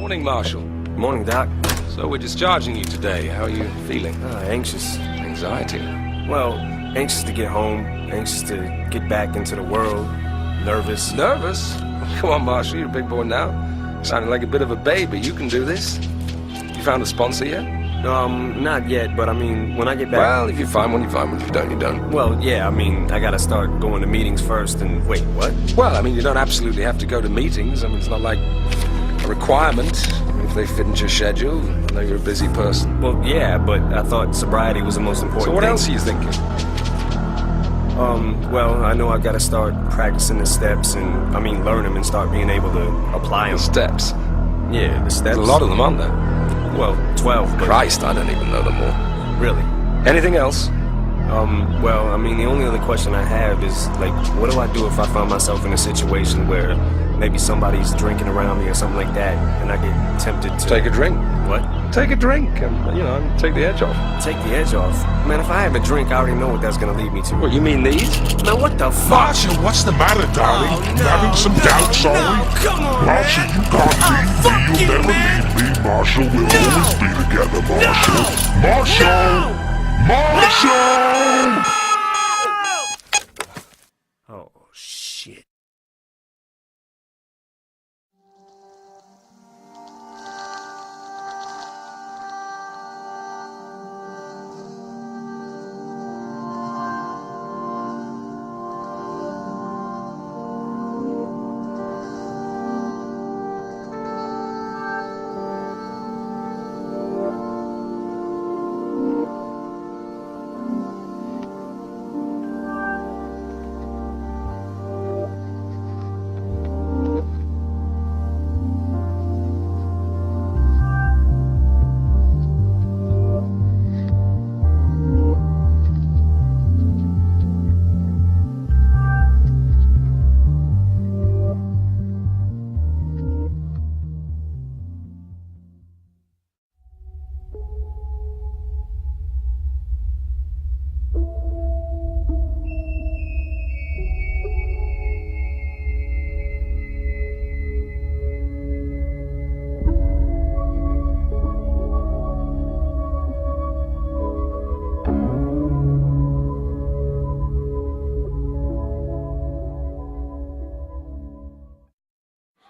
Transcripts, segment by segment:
Morning, Marshal. Morning, Doc. So we're discharging you today. How are you feeling? Anxious. Anxiety? Well, anxious to get home, anxious to get back into the world, nervous. Nervous? Come on, Marshal, you're a big boy now. Sounding like a bit of a baby. You can do this. You found a sponsor yet? Not yet, but I mean, when I get back... Well, if you find one, you find one. If you don't, you don't. Well, yeah, I mean, I gotta start going to meetings first and... Wait, what? Well, I mean, you don't absolutely have to go to meetings. I mean, it's not like a requirement if they fit into your schedule. I know you're a busy person. Well, yeah, but I thought sobriety was the most important So what thing. else are you thinking? Well, I know I gotta start practicing the steps and, learn them and start being able to apply them. The steps? Yeah, the steps. There's a lot of them, aren't there? Well, 12, but... Christ, I don't even know them all. Really? Anything else? Well, the only other question I have is, like, what do I do if I find myself in a situation where maybe somebody's drinking around me or something like that, and I get tempted to... Take a drink. What? Take a drink and, take the edge off. Take the edge off? Man, if I have a drink, I already know what that's gonna lead me to. What, you mean these? Man, what the fuck? Marshall, what's the matter, darling? Oh, no, Having some doubts, are we? Come on, Marshall, you can't leave me. You'll never leave me. Marshall, we'll always be together, Marshall. Marshall! Marshall! Oh, shit.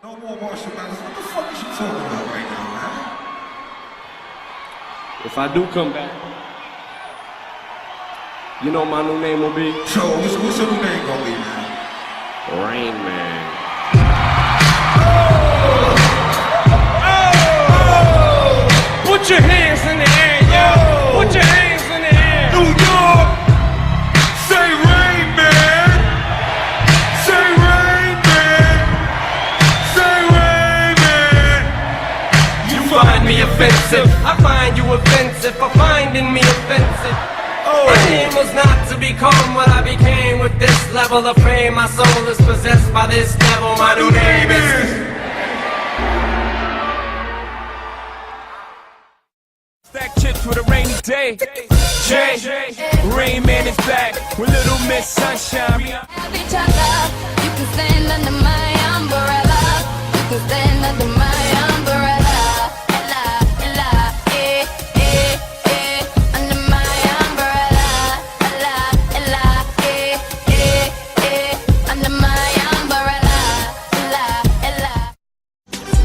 No more Marshall Mathers. What the fuck is you talking about right now, man? If I do come back, you know my new name will be? So, what's your new name gonna be, man? Rain Man. Put your hands in the air, yo! Put your hands in the air! New York! Say Rain Man! Say Rain Man! Say Rain Man! You find me offensive, I find you offensive, I find in me offensive. My aim was not to become what I became. With this level of fame, my soul is possessed by this devil. My new name is... Stack chips with a rainy day. Jay, Rain Man is back with Little Miss Sunshine. Have each other. You can stand under my umbrella. You can stand under my umbrella. Ella, ella, under my umbrella. Ella, ella, under my umbrella. Ella, ella.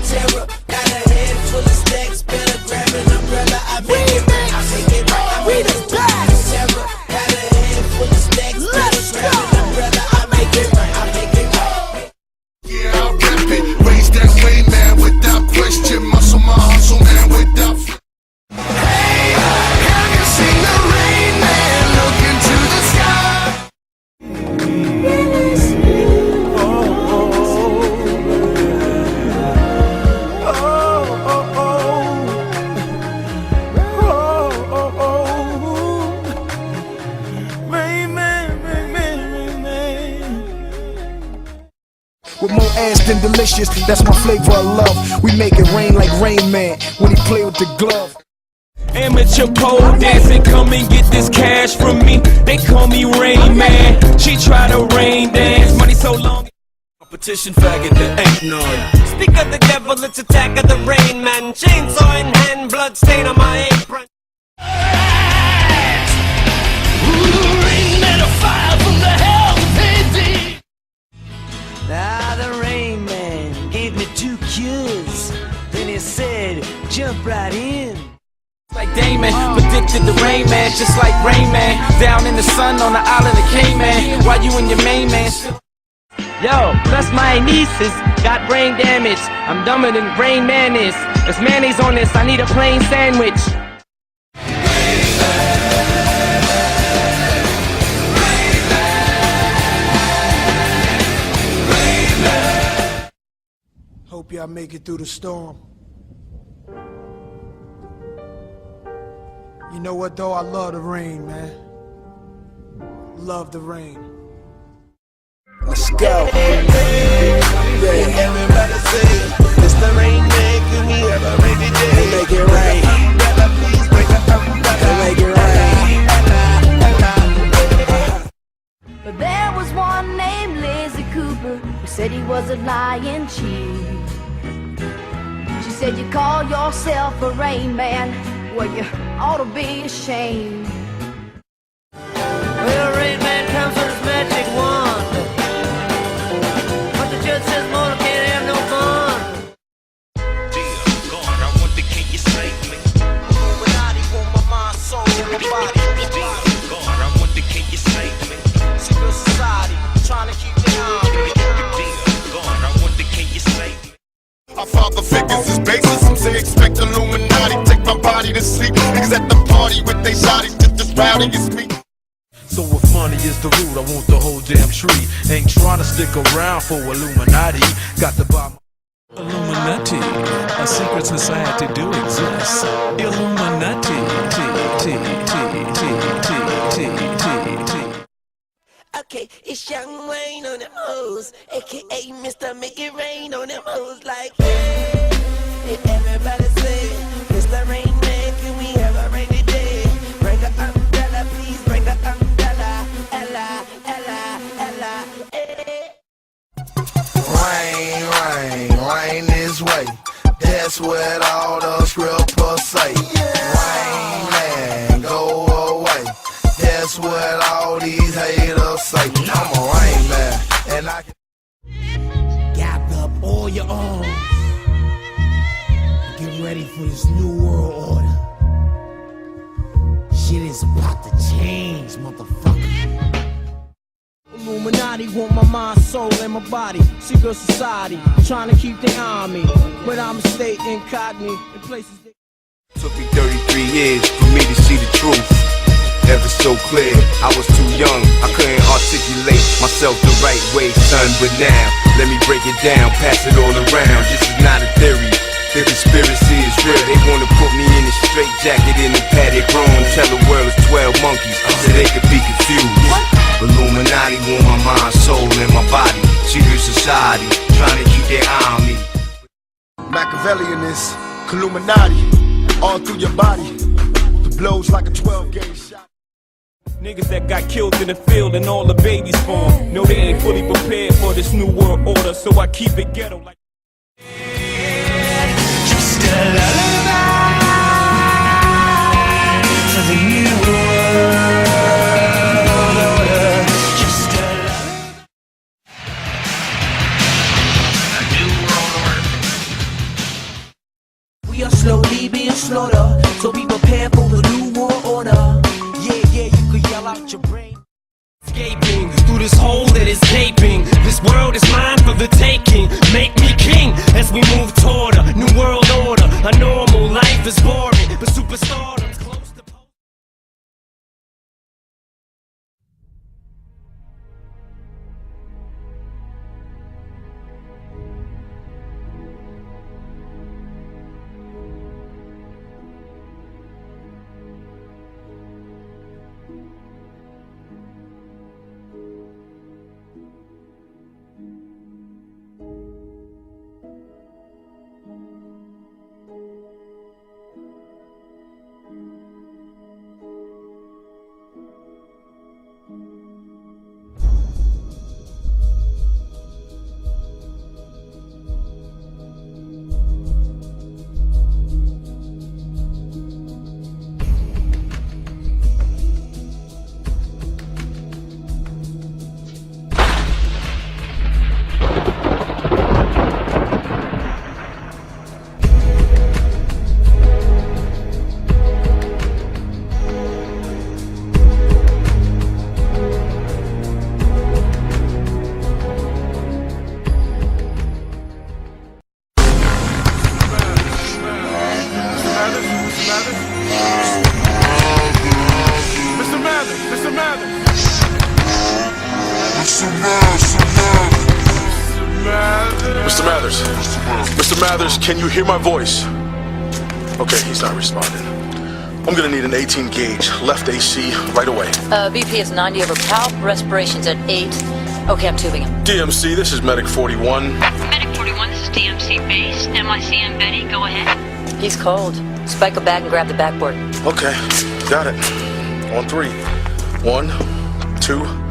Terror, got a head full of stacks, better grab an umbrella. I make it rain, I make it rain, I make it rain. Terror, got a head full of stacks, better grab an umbrella. I make it rain, I make it rain. Yeah, I'll rap it. Raise that way, man, without question. Muscle my hustle, man, without... Hey, have you seen the Rain Man look into the sky? With more ass than delicious, that's my flavor of love. We make it rain like Rain Man when he play with the glove. Amateur pole dancing, come and get this cash from me. They call me Rain Man. She try to rain dance, money so long. Petition faggot, there ain't none. Speak of the devil, it's attack of the rain man. Chainsaw in hand, blood stain on my apron. Now the Rain Man gave me 2 cures. Then he said, jump right in. Like Damon, predicted the Rain Man, just like Rain Man. Down in the sun on the island of Cayman, while you and your main man. Yo, plus my nieces got brain damage. I'm dumber than Rain Man is. There's mayonnaise on this, I need a plain sandwich. Hope y'all make it through the storm. You know what though? I love the rain, man. Love the rain. Let's go. Everybody say, it's the Rain Man, give me a rainy day. Make it rain. Please break the umbrella. Make it rain. But there was one named Lazy Cooper who said he was a lying chief. She said, you call yourself a Rain Man, well, you ought to be ashamed. Well, Rain Man comes with his magic wand, but the judge says mortal can't have no fun. Dear God, I wonder can you save me? Illuminati want my mind, soul, and my body. Dear God, I wonder can you save me? Secret society, trying to keep me on. Dear God, I wonder can you save me? Our father figures is basis. Some say expect Illuminati. Take my body to sleep. Niggas at the party with they shotties. Just as rowdy as me. So if money is the root, I want the whole damn tree. Ain't trying to stick around for Illuminati. Got to buy my Illuminati, a secret society do exist. Illuminati, Okay, it's Young Wayne on them hoes, aka Mr. Make It Rain on them hoes. Like, hey, everybody say, Mr. Rain Man, can we have a rainy day? Bring the umbrella, please bring the umbrella. Ella, Ella, Ella, eh. Rain, rain, rain this way. That's what all the scribbles say. Rain man, go away. That's what all these haters say. I'm a rain man, and I can Gather up all your arms. Get ready for this new world order. Shit is about to change, motherfucker. Illuminati want my mind, soul, and my body. Secret society, trying to keep their eye on me. But I'm a state incognito in places they... Took me 33 years for me to see the truth. Ever so clear, I was too young, I couldn't articulate myself the right way, son. But now, let me break it down, pass it all around. This is not a theory, the conspiracy is real. They wanna put me in a straight jacket in a padded room. Tell the world it's 12 monkeys, so they could be confused. Illuminati want my mind, soul, and my body. Secret society, trying to keep their eye on me. Machiavellianist, Illuminati, all through your body. The blows like a 12-gauge shot. Niggas that got killed in the field and all the babies born. No, they ain't fully prepared for this new world order, so I keep it ghetto like. Just a lullaby for the new world order. Just a lullaby. We are slowly being slaughtered, so be prepared for the new world order. Yeah, yeah, you could yell out your brain. Escaping through this hole that is gaping. This world is mine for the taking. Make me king as we move toward a new world order. A normal life is boring, but superstardom's close to. Mr. Mathers. Mr. Mathers, can you hear my voice? Okay, he's not responding. I'm gonna need an 18 gauge, left AC, right away. BP is 90 over palp, respiration's at 8. Okay, I'm tubing him. DMC, this is Medic 41. Medic 41, this is DMC base. MIC and Betty, go ahead. He's cold. Spike a bag and grab the backboard. Okay, got it. On 3. 1, 2.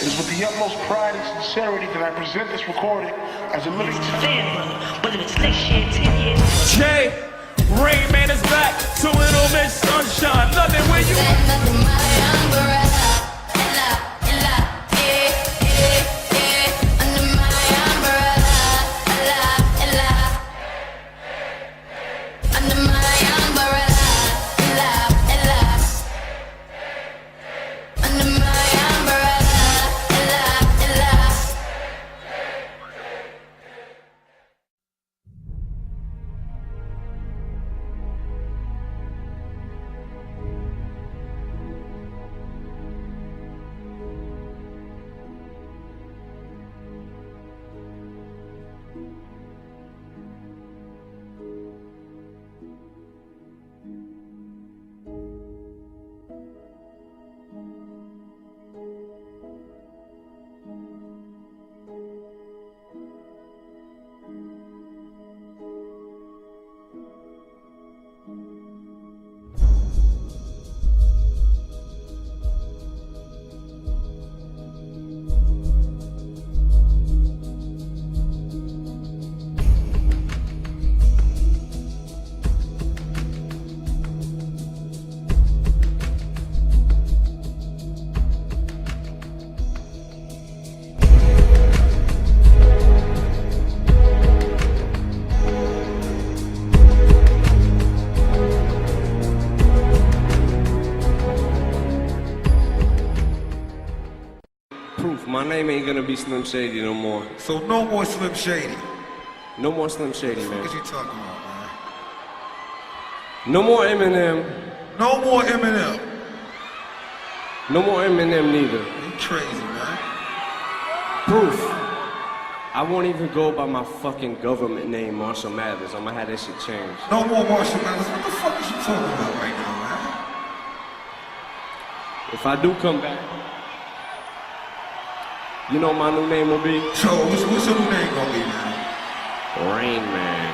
It is with the utmost pride and sincerity that I present this recording as a living Jay, Rain Man is back to Little Miss Sunshine. Nothing when you. My name ain't gonna be Slim Shady no more. So no more Slim Shady. No more Slim Shady, man. What are you talking about, man? No more Eminem. No more Eminem. No more Eminem neither. You crazy, man. Proof. I won't even go by my fucking government name, Marshall Mathers. I'm gonna have that shit changed. No more Marshall Mathers. What the fuck is you talking about right now, man? If I do come back, you know what my new name will be? So, what's your new name gonna be, man? Rain Man.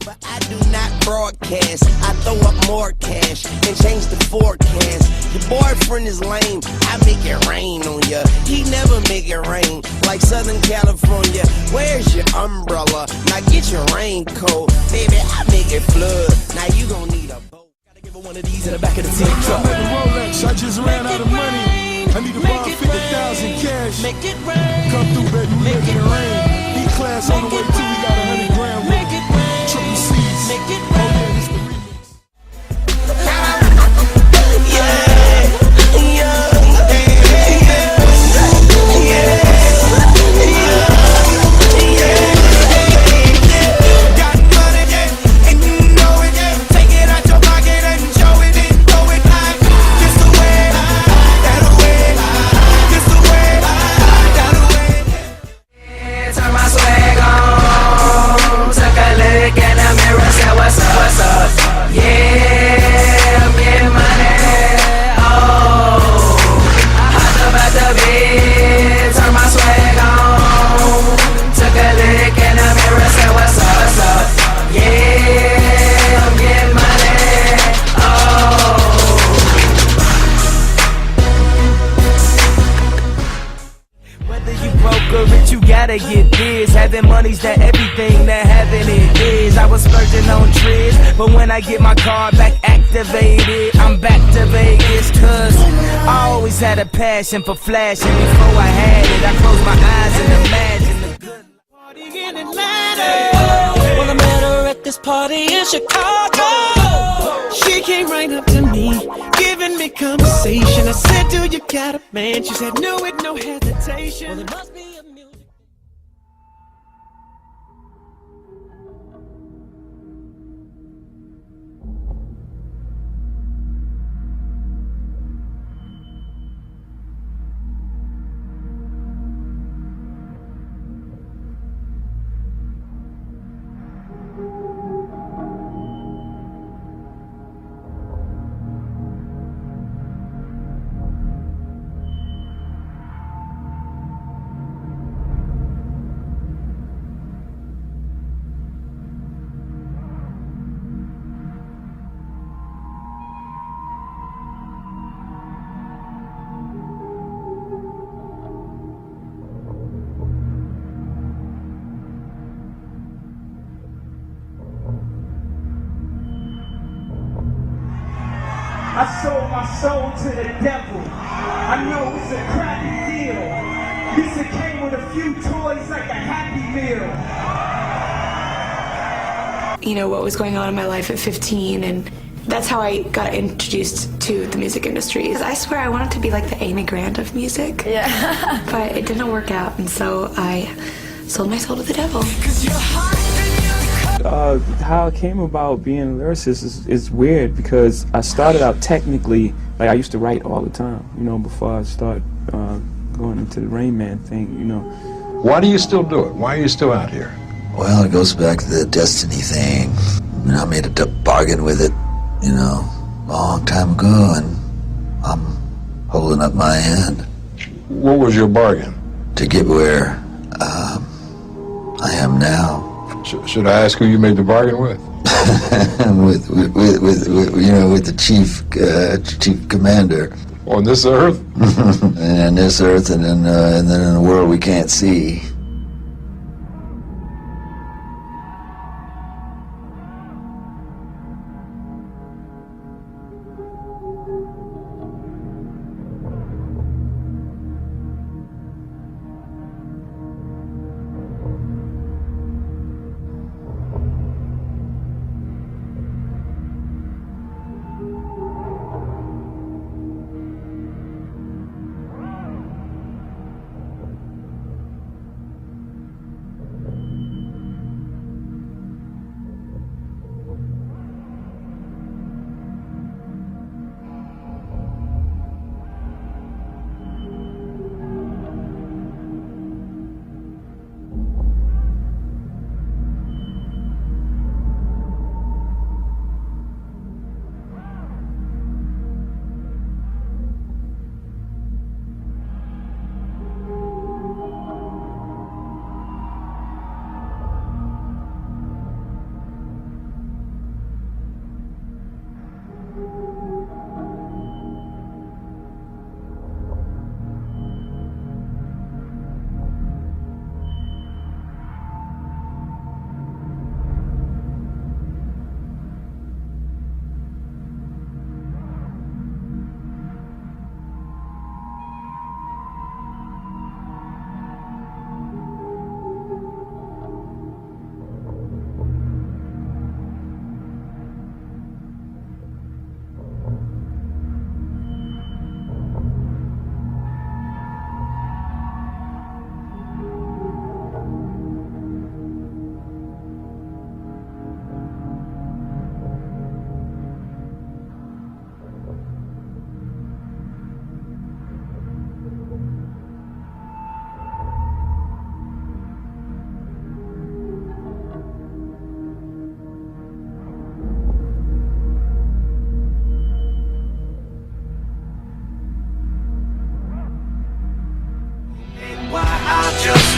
But I do not broadcast. I throw up more cash and change the forecast. Your boyfriend is lame. I make it rain on ya. He never make it rain like Southern California. Where's your umbrella? Now get your raincoat. Baby, I make it flood. Now you gon' need a boat. Gotta give her one of these in the back of the T truck. Rolex, I just ran out of money. I need to borrow 50,000 cash. Make it rain. Come through, baby. We making it rain. E-class That's on the way too. We got 100 grand with it. Triple C's. Make it Oh yeah, this the remix. You gotta get this. Having money's that everything that having it is. I was splurging on trips, but when I get my car back activated, I'm back to Vegas. Cause I always had a passion for flashing. Before I had it, I closed my eyes and imagined the good party in Atlanta. Well, I met her at this party in Chicago. She came right up to me, giving me conversation. I said, do you got a man? She said, no, with no hesitation. Well, it must be a music. I sold my soul to the devil. I know it's a crappy deal. Lisa came with a few toys like a Happy Meal. You know, what was going on in my life at 15, and that's how I got introduced to the music industry. I swear I wanted to be like the Amy Grant of music. Yeah. But it didn't work out, and so I sold my soul to the devil. How I came about being a lyricist is weird because I started out technically, like I used to write all the time, you know, before I started going into the Rain Man thing, you know. Why do you still do it? Why are you still out here? Well, it goes back to the destiny thing. You know, I made a bargain with it, you know, a long time ago, and I'm holding up my end. What was your bargain? To get where I am now. Should I ask who you made the bargain with? with you know, with the chief commander. On this earth? And this earth, and then in the world we can't see.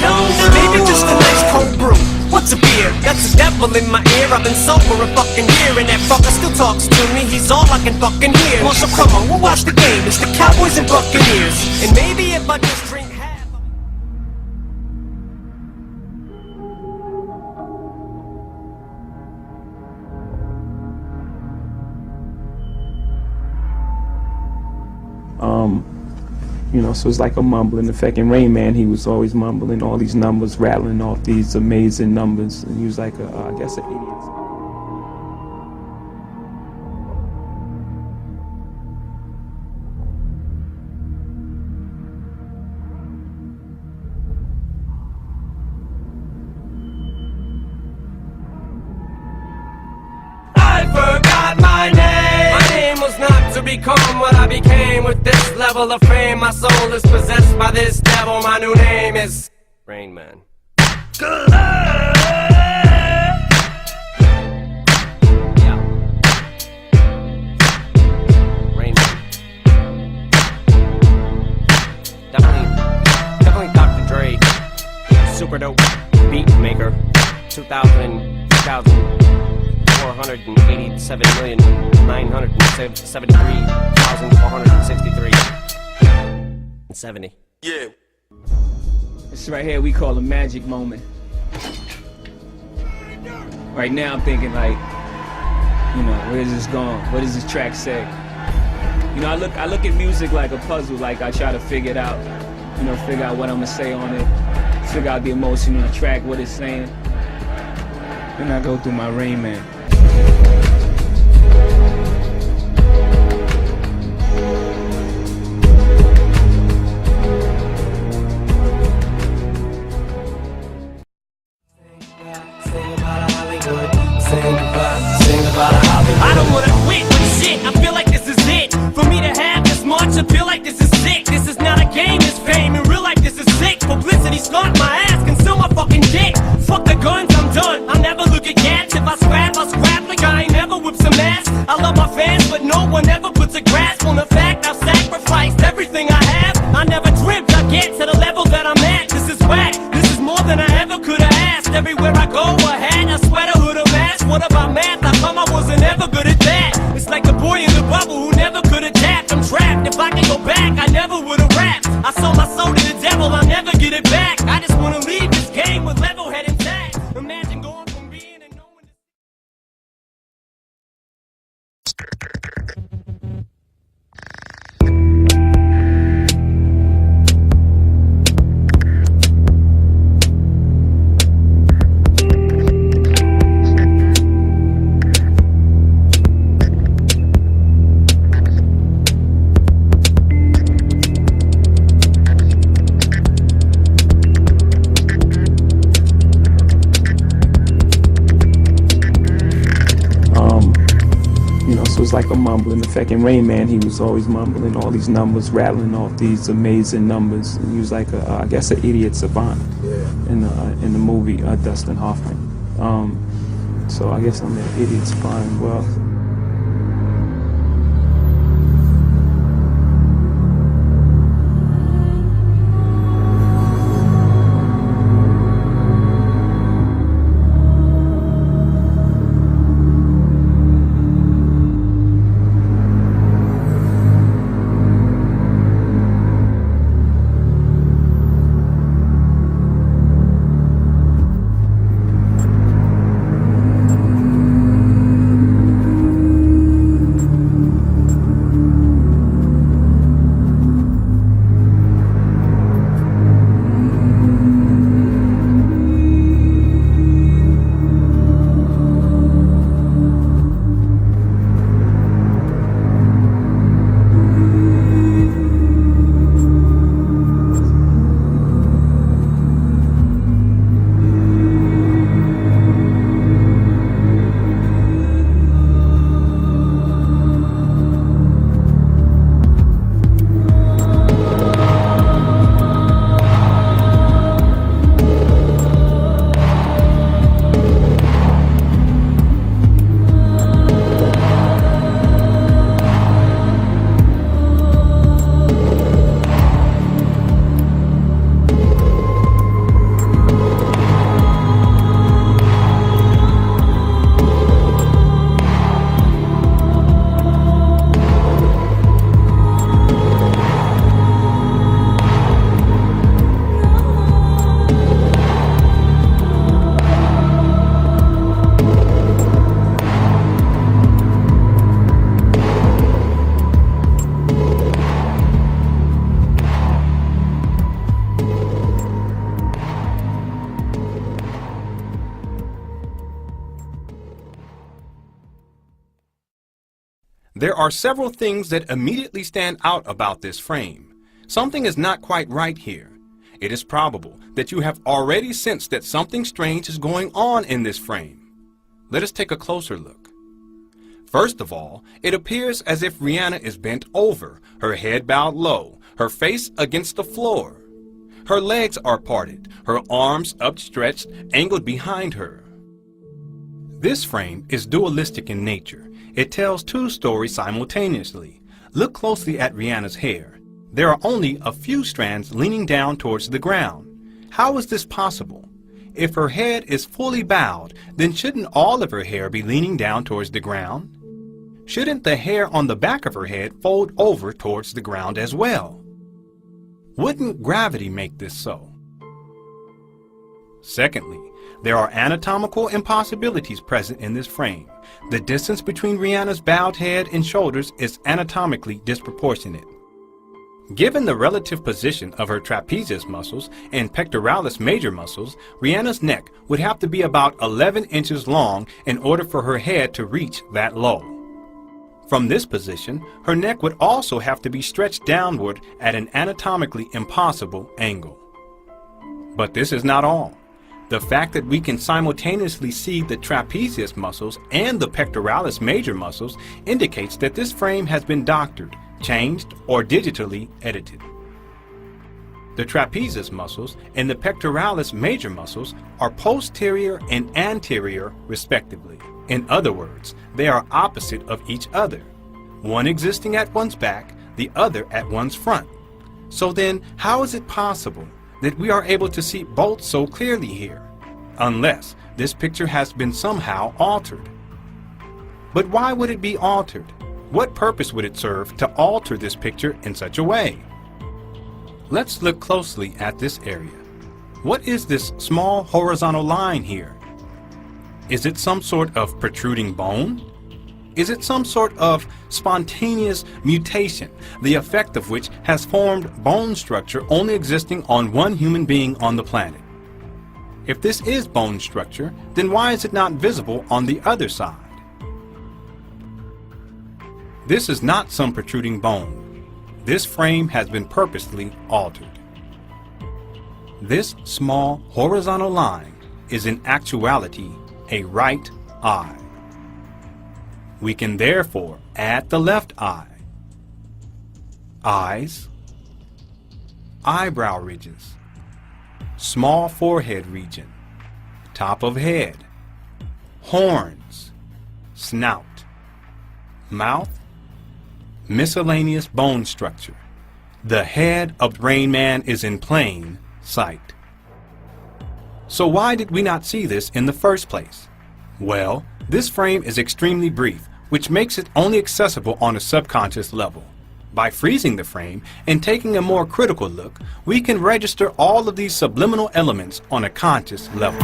Maybe just a nice cold brew. What's a beer? That's the devil in my ear. I've been sober a fucking year, and that fucker still talks to me. He's all I can fucking hear. Well, so come on, we'll watch the game. It's the Cowboys and Buccaneers. And maybe if I just drink half. You know, so it's like a mumbling effect. In Rain Man, he was always mumbling all these numbers, rattling off these amazing numbers, and he was like, I guess, an idiot. I forgot my name. My name was not to become what I became. With this level of fame, my soul is possessed by this devil. My new name is Rain Man. Yeah. Rain Man. Definitely Dr. Dre. Super dope beat maker. 2,973,463,463.70. Yeah. This right here we call a magic moment. Right now I'm thinking like, you know, where is this going? What does this track say? You know, I look at music like a puzzle, like I try to figure it out. You know, figure out what I'm gonna say on it, figure out the emotion of the track, what it's saying. Then I go through my Rain Man. I don't wanna quit, but shit, I feel like this is it. For me to have this much, I feel like this is sick. This is not a game, it's fame. In real life, this is sick. Publicity scarred my ass, conceal my fucking dick. Fuck the guns, I'm done. I'll never look at cats. If I scrap, I'll scrap like I ain't never whipped some ass. I love my fans, but no one ever puts a grasp on the fact I've sacrificed everything I have. I never dreamt I'd get to the level that I'm at. This is whack, this is more than I ever could have asked. Everywhere I go, a hat, a sweater, hood, a mask. What about math? How come I wasn't ever good at that? It's like the boy in the bubble who never could have tapped. I'm trapped, if I could go back, I never would have rapped. I sold my soul to the devil, I'll never get it back. I just wanna leave this game with level head intact. Imagine going from being and knowing to... was like a mumbling effect. In Rain Man, he was always mumbling all these numbers, rattling off these amazing numbers. And he was like, I guess, an idiot savant in the movie Dustin Hoffman. So I guess I'm an idiot savant. Well. There are several things that immediately stand out about this frame. Something is not quite right here. It is probable that you have already sensed that something strange is going on in this frame. Let us take a closer look. First of all, it appears as if Rihanna is bent over, her head bowed low, her face against the floor. Her legs are parted, her arms upstretched, angled behind her. This frame is dualistic in nature. It tells two stories simultaneously. Look closely at Rihanna's hair. There are only a few strands leaning down towards the ground. How is this possible? If her head is fully bowed, then shouldn't all of her hair be leaning down towards the ground? Shouldn't the hair on the back of her head fold over towards the ground as well? Wouldn't gravity make this so? Secondly, there are anatomical impossibilities present in this frame. The distance between Rihanna's bowed head and shoulders is anatomically disproportionate. Given the relative position of her trapezius muscles and pectoralis major muscles, Rihanna's neck would have to be about 11 inches long in order for her head to reach that low. From this position, her neck would also have to be stretched downward at an anatomically impossible angle. But this is not all. The fact that we can simultaneously see the trapezius muscles and the pectoralis major muscles indicates that this frame has been doctored, changed, or digitally edited. The trapezius muscles and the pectoralis major muscles are posterior and anterior respectively. In other words, they are opposite of each other, one existing at one's back, the other at one's front. So then, how is it possible that we are able to see both so clearly here, unless this picture has been somehow altered? But why would it be altered? What purpose would it serve to alter this picture in such a way? Let's look closely at this area. What is this small horizontal line here? Is it some sort of protruding bone? Is it some sort of spontaneous mutation, the effect of which has formed bone structure only existing on one human being on the planet? If this is bone structure, then why is it not visible on the other side? This is not some protruding bone. This frame has been purposely altered. This small horizontal line is in actuality a right eye. We can therefore add the left eye. Eyes, eyebrow ridges, small forehead region, top of head, horns, snout, mouth, miscellaneous bone structure. The head of Rain Man is in plain sight. So why did we not see this in the first place? Well, this frame is extremely brief, which makes it only accessible on a subconscious level. By freezing the frame and taking a more critical look, we can register all of these subliminal elements on a conscious level.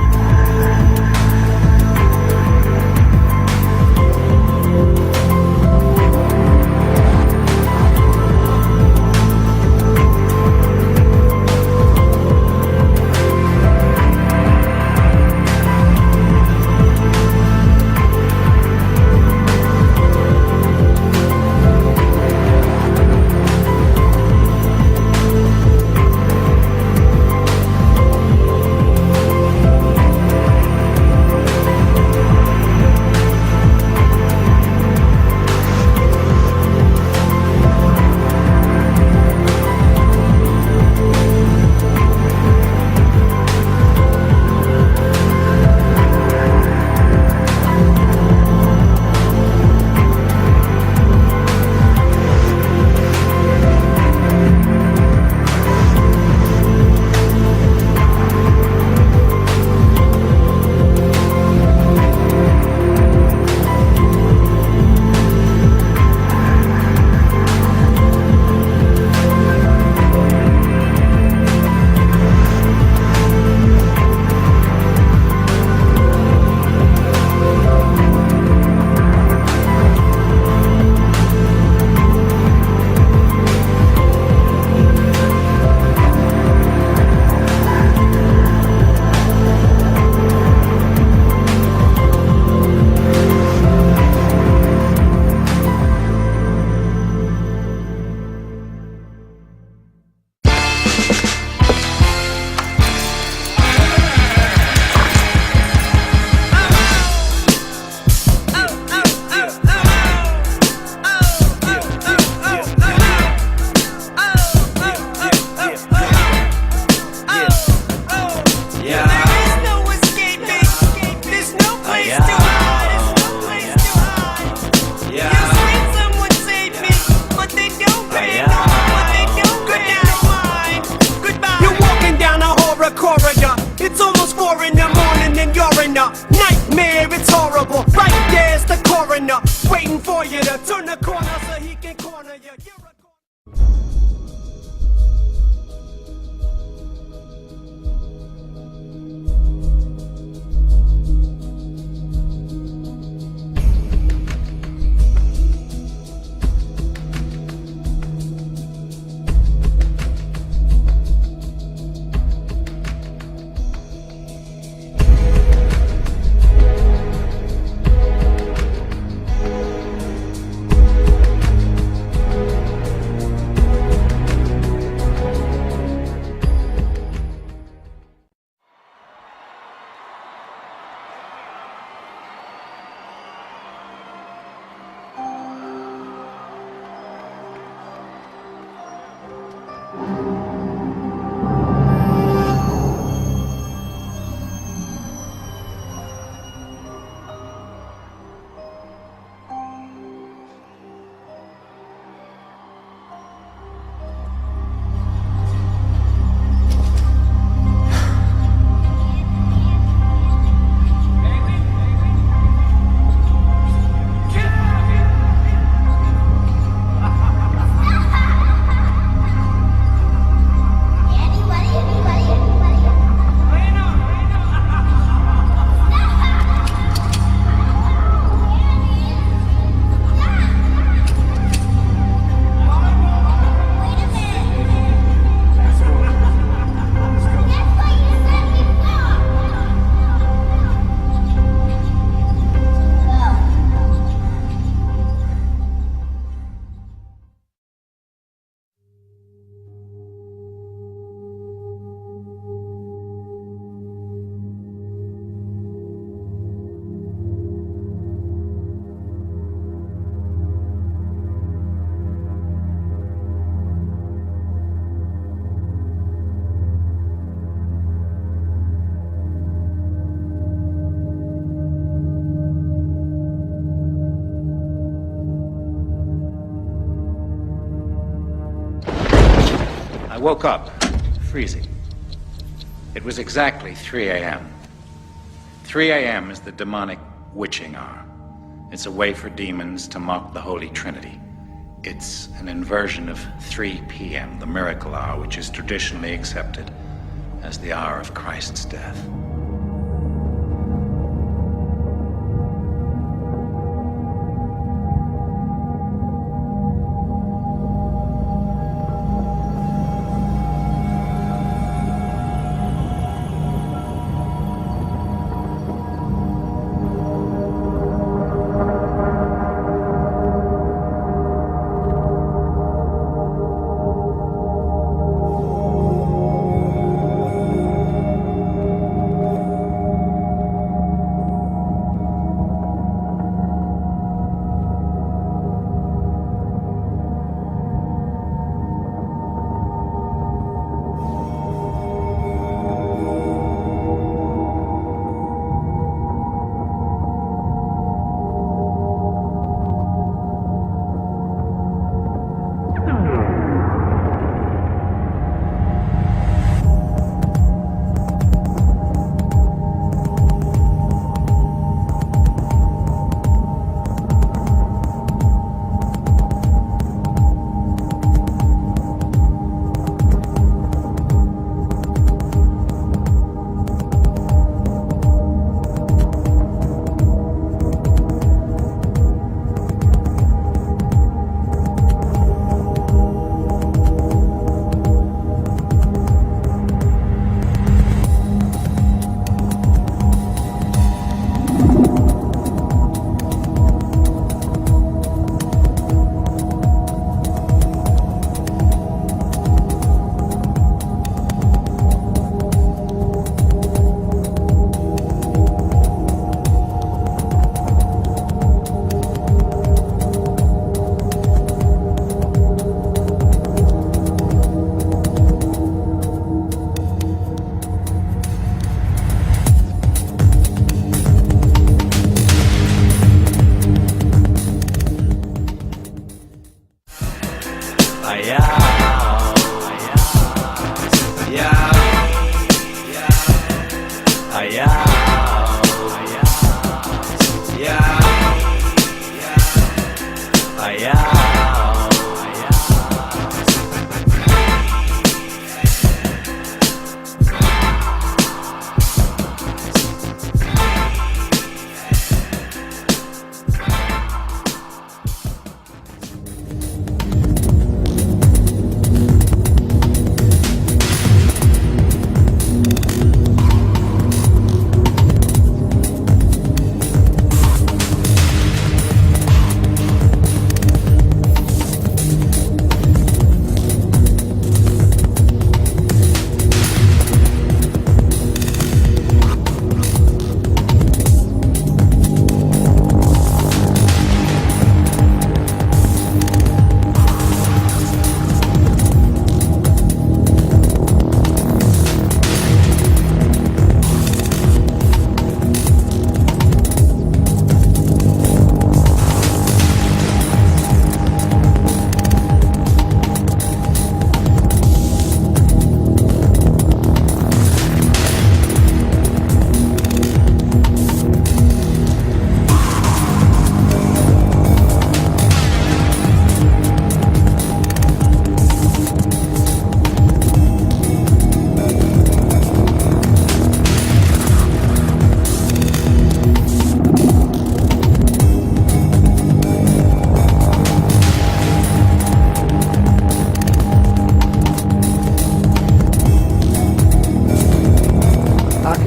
woke up, freezing. It was exactly 3 a.m. 3 a.m. is the demonic witching hour. It's a way for demons to mock the Holy Trinity. It's an inversion of 3 p.m., the miracle hour, which is traditionally accepted as the hour of Christ's death.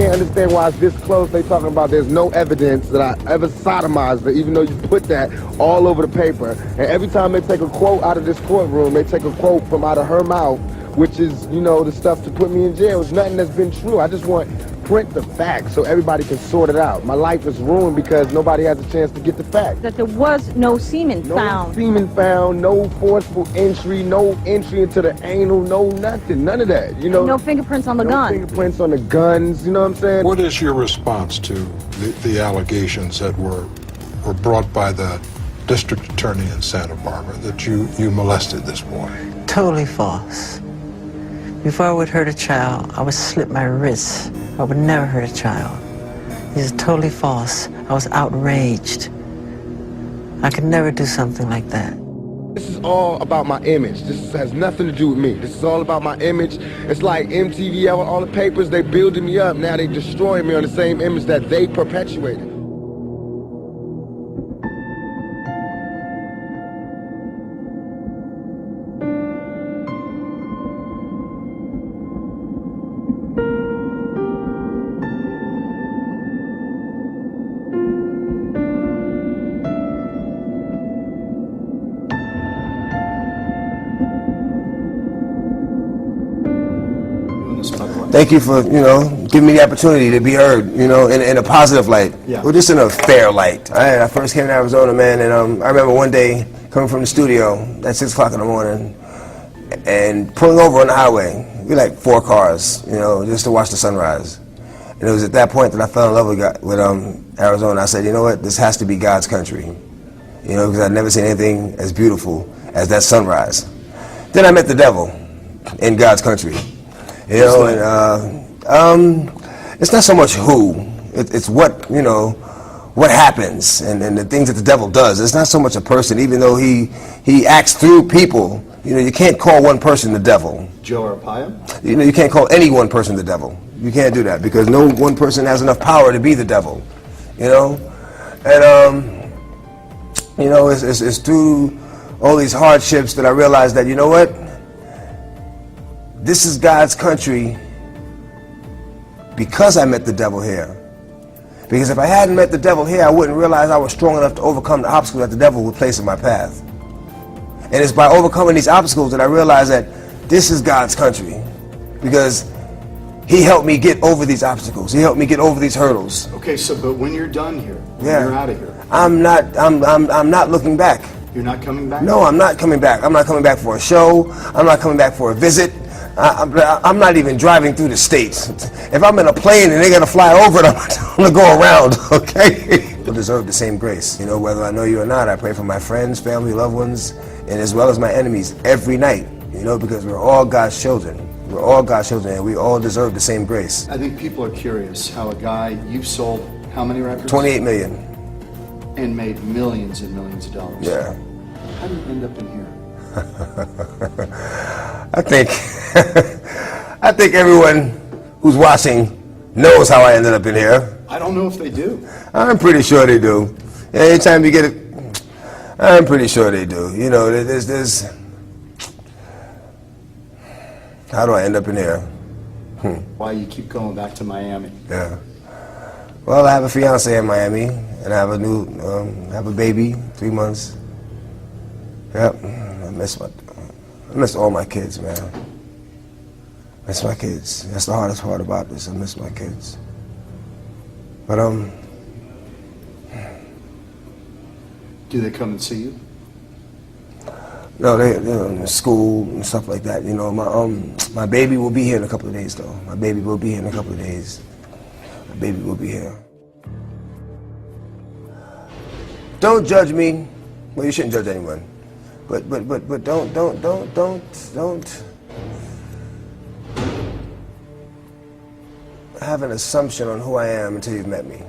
can't understand why it's this close. They talking about there's no evidence that I ever sodomized her, even though you put that all over the paper. And every time they take a quote out of this courtroom, they take a quote from out of her mouth, which is, you know, the stuff to put me in jail. It's nothing that's been true. I just want print the facts so everybody can sort it out. My life is ruined because nobody has a chance to get the facts. That there was no semen found. No semen found, no forceful entry, no entry into the anal, no nothing, none of that, you know. No fingerprints on the no gun. Fingerprints on the guns, you know what I'm saying? What is your response to the allegations that were brought by the district attorney in Santa Barbara that you molested this boy? Totally false. Before I would hurt a child, I would slit my wrists. I would never hurt a child. This is totally false. I was outraged. I could never do something like that. This is all about my image. This has nothing to do with me. This is all about my image. It's like MTV, all the papers, they building me up. Now they destroying me on the same image that they perpetuated. Thank you for, giving me the opportunity to be heard, in a positive light. Yeah. Well, just in a fair light. I first came to Arizona, man, and I remember one day coming from the studio at 6 o'clock in the morning and pulling over on the highway. We like 4 cars, just to watch the sunrise. And it was at that point that I fell in love with Arizona. I said, you know what, this has to be God's country, because I'd never seen anything as beautiful as that sunrise. Then I met the devil in God's country. It's not so much who, it's what, what happens and the things that the devil does. It's not so much a person, even though he acts through people. You can't call one person the devil. Joe Arpaio? You can't call any one person the devil. You can't do that because no one person has enough power to be the devil, And, it's through all these hardships that I realized that, you know what? This is God's country because I met the devil here. Because if I hadn't met the devil here, I wouldn't realize I was strong enough to overcome the obstacles that the devil would place in my path. And it's by overcoming these obstacles that I realized that this is God's country. Because He helped me get over these obstacles. He helped me get over these hurdles. Okay, but when you're done here, when you're out of here, I'm not looking back. You're not coming back? No, I'm not coming back. I'm not coming back for a show. I'm not coming back for a visit. I'm not even driving through the states. If I'm in a plane and they gotta fly over it, I'm gonna go around, okay? People deserve the same grace. Whether I know you or not, I pray for my friends, family, loved ones, and as well as my enemies every night, because we're all God's children. We're all God's children and we all deserve the same grace. I think people are curious how a guy, you've sold how many records? 28 million. And made millions and millions of dollars. Yeah. How did you end up in here? I think everyone who's watching knows how I ended up in here. I don't know if they do. I'm pretty sure they do. Anytime you get it, I'm pretty sure they do. There's how do I end up in here? Why you keep going back to Miami? Yeah. Well, I have a fiance in Miami, and I have have a baby, 3 months. Yep. I miss all my kids, man. I miss my kids. That's the hardest part about this. I miss my kids. But do they come and see you? No, they're in school and stuff like that. My baby will be here in a couple of days, though. My baby will be here in a couple of days. My baby will be here. Don't judge me. Well, you shouldn't judge anyone. But don't have an assumption on who I am until you've met me.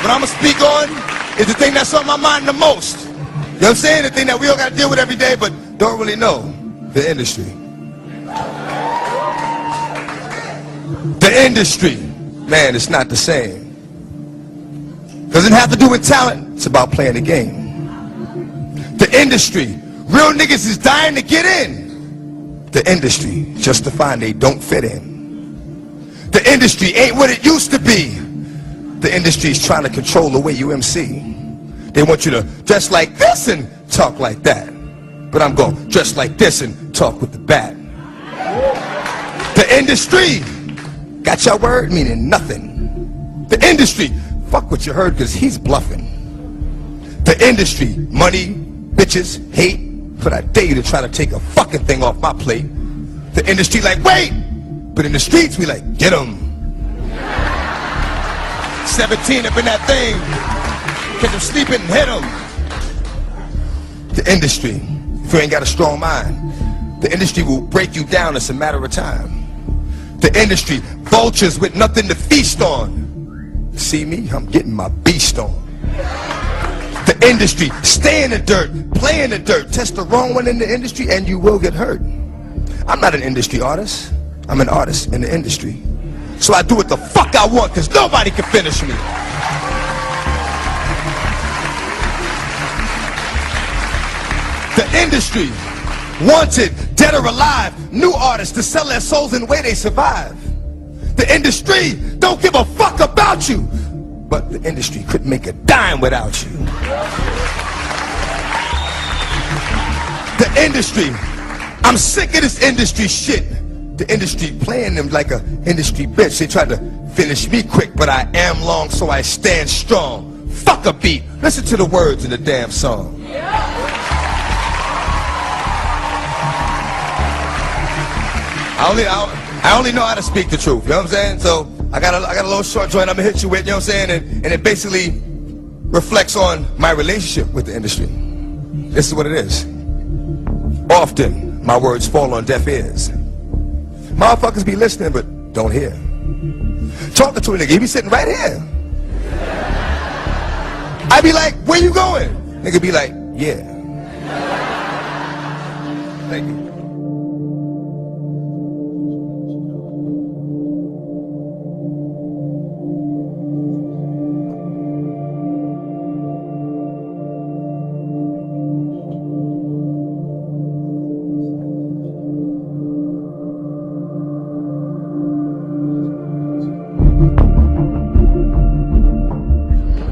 What I'm gonna speak on is the thing that's on my mind the most. You know what I'm saying? The thing that we all gotta deal with every day, but don't really know. The industry. The industry, man, it's not the same. Doesn't have to do with talent, it's about playing the game. The industry, real niggas is dying to get in. The industry, just to find they don't fit in. The industry ain't what it used to be. The industry is trying to control the way you MC. They want you to dress like this and talk like that. But I'm going to dress like this and talk with the bat. The industry got your word meaning nothing. The industry, fuck what you heard because he's bluffing. The industry, money, bitches, hate, but I dare you to try to take a fucking thing off my plate. The industry like, wait! But in the streets, we like, get 'em. 17 up in that thing. Catch them sleeping and hit 'em. The industry, if you ain't got a strong mind, the industry will break you down. It's a matter of time. The industry, vultures with nothing to feast on. See me? I'm getting my beast on. The industry, stay in the dirt, play in the dirt, test the wrong one in the industry and you will get hurt. I'm not an industry artist. I'm an artist in the industry. So I do what the fuck I want because nobody can finish me. The industry, wanted, dead or alive, new artists to sell their souls in the way they survive. The industry don't give a fuck about you, but the industry couldn't make a dime without you. The industry, I'm sick of this industry shit. The industry playing them like a industry bitch. They tried to finish me quick, but I am long, so I stand strong. Fuck a beat. Listen to the words in the damn song. I only know how to speak the truth, you know what I'm saying? So I got a little short joint I'm gonna hit you with, you know what I'm saying? And it basically reflects on my relationship with the industry. This is what it is. Often my words fall on deaf ears. Motherfuckers be listening but don't hear. Talking to a nigga, he be sitting right here. I be like, where you going? Nigga be like, yeah. Thank you.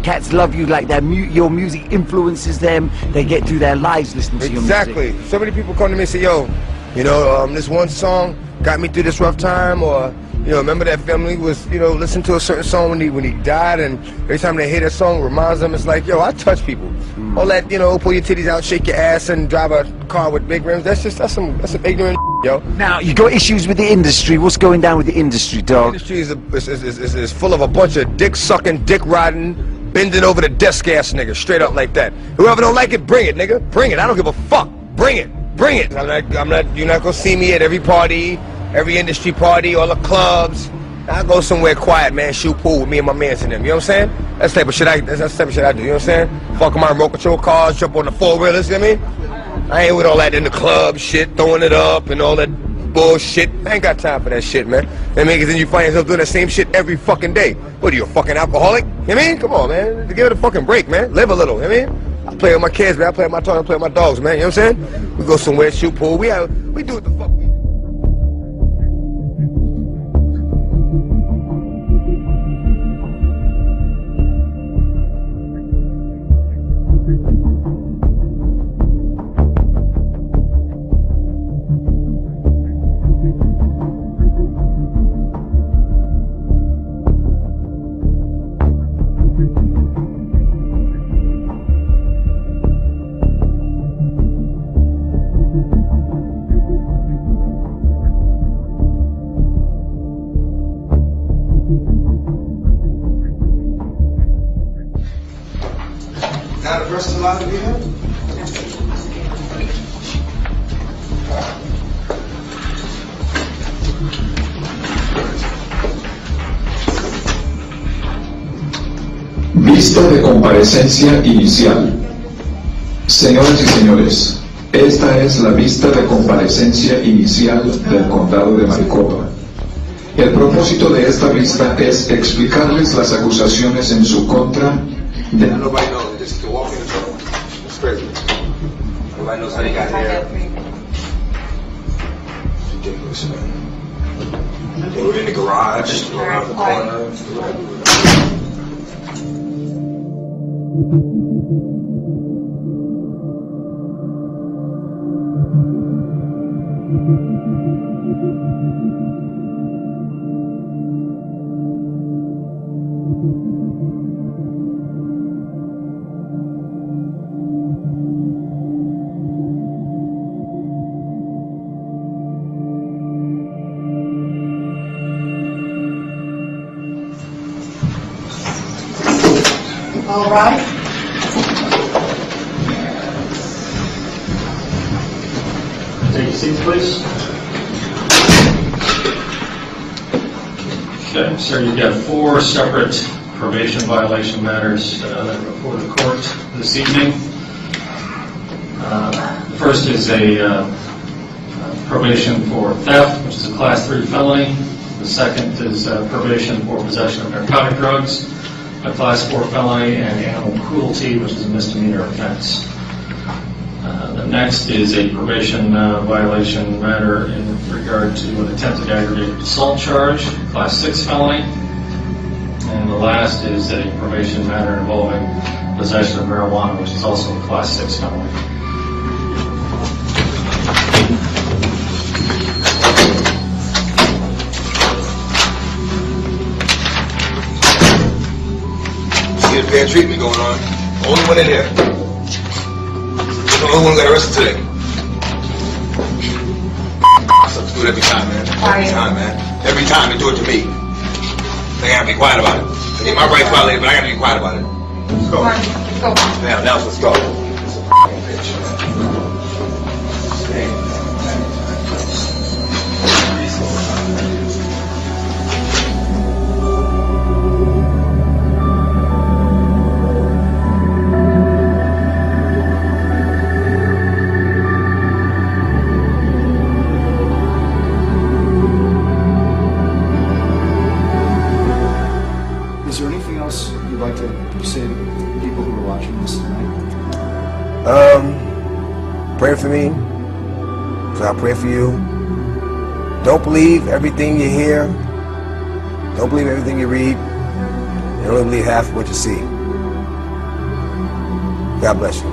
Cats love you like that. Your music influences them. They get through their lives listening to your music. Exactly. So many people come to me and say, yo, you know, this one song got me through this rough time, or, you know, remember that family was, you know, listen to a certain song when he died, and every time they hear that song, it reminds them, it's like, yo, I touch people. All that, you know, pull your titties out, shake your ass, and drive a car with big rims, that's some ignorant yo. Now, you got issues with the industry. What's going down with the industry, dog? The industry is full of a bunch of dick-sucking, dick-riding, bending over the desk ass nigga, straight up like that. Whoever don't like it, bring it, nigga. Bring it. I don't give a fuck. Bring it. Bring it. You're not gonna see me at every party, every industry party, all the clubs. I go somewhere quiet, man, shoot pool with me and my mans and them. You know what I'm saying? That's the type of shit I do. You know what I'm saying? Fuck my remote control cars, jump on the four-wheelers. You know what I mean? I ain't with all that in the club shit, throwing it up and all that bullshit. I ain't got time for that shit, man. I mean, cause then you find yourself doing the same shit every fucking day. What are you, a fucking alcoholic? You know what I mean? Come on, man. Give it a fucking break, man. Live a little, you know what I mean? I play with my kids, man. I play with my toys, I play with my dogs, man. You know what I'm saying? We go somewhere, shoot pool. We do what the fuck we do. Now the verse is allowed to be heard? Vista de comparecencia inicial. Señoras y señores, esta es la vista de comparecencia inicial del condado de Maricopa. El propósito de esta vista es explicarles las acusaciones en su contra de... Nobody knows. Just to walk in the door. It's crazy. Nobody knows how they got here. Ridiculous, man. They were in the garage, just around the corner. All right. Take your seats, please. Okay, sir, you've got 4 separate probation violation matters that are before the court this evening. The first is a probation for theft, which is a Class 3 felony. The second is probation for possession of narcotic drugs, a Class 4 felony, and animal cruelty, which is a misdemeanor offense. The next is a probation violation matter in regard to an attempted aggravated assault charge, Class 6 felony. And the last is a probation matter involving possession of marijuana, which is also a Class 6 felony. See the bad treatment going on. Only one in here. The only one got arrested today. Sucks to do it every time, man. Every time, man. Every time they do it to me. They gotta be quiet about it. I get my rights violated, but I gotta be quiet about it. Let's go. Let's go. Now, let's go. It's a fucking bitch, Is there anything else you'd like to say to people who are watching this tonight? Pray for me, so I'll pray for you. Don't believe everything you hear. Don't believe everything you read. And only believe half of what you see. God bless you.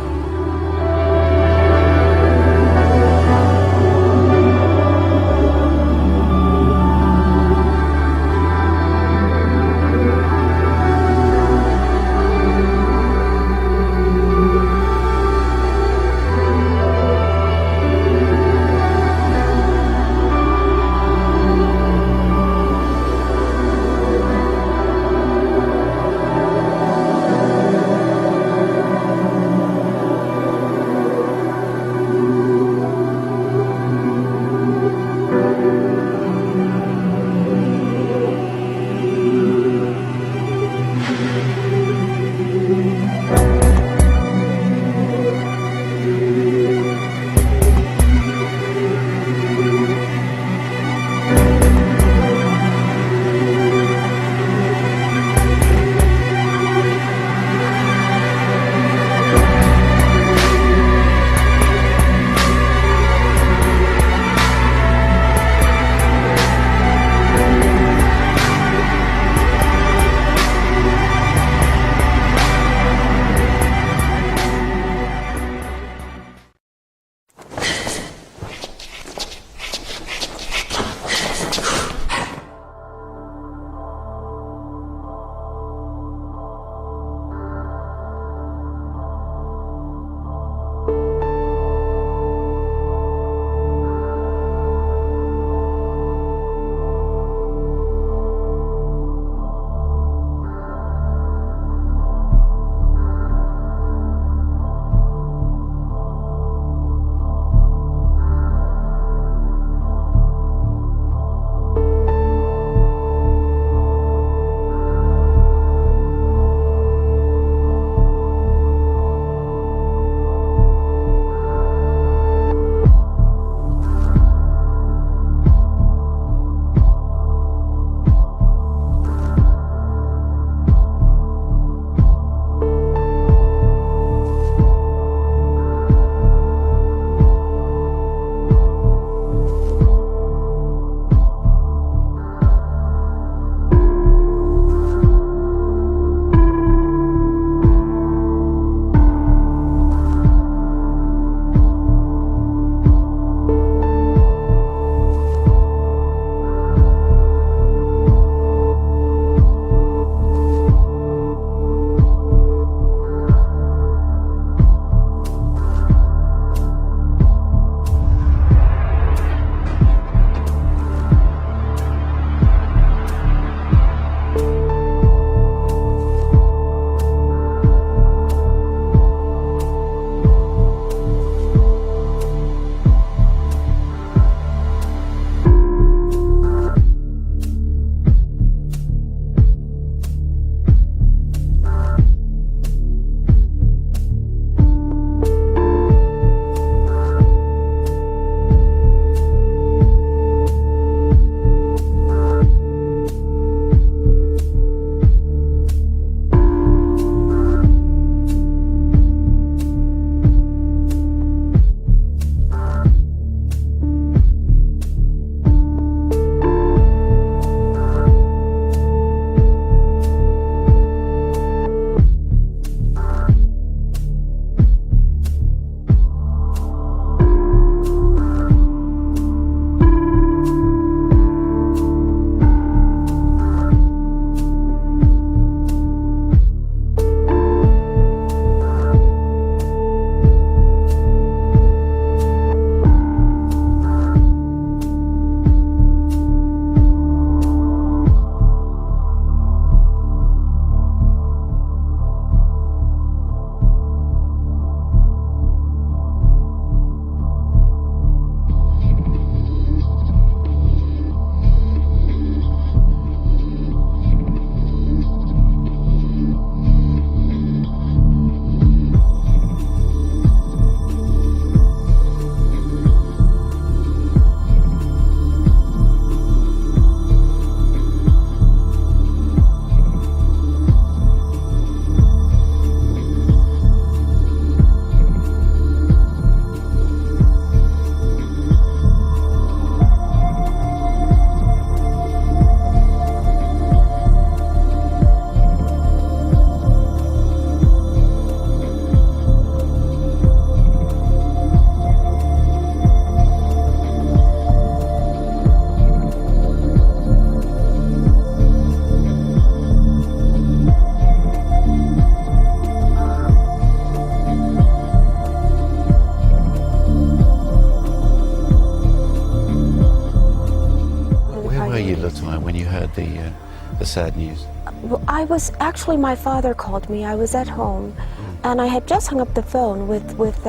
the sad news? Well, actually, my father called me. I was at home, and I had just hung up the phone with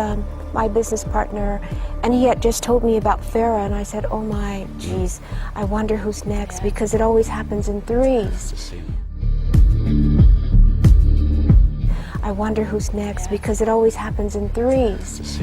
my business partner, and he had just told me about Farrah, and I said, oh my, geez, I wonder who's next, because it always happens in threes. I wonder who's next, because it always happens in threes.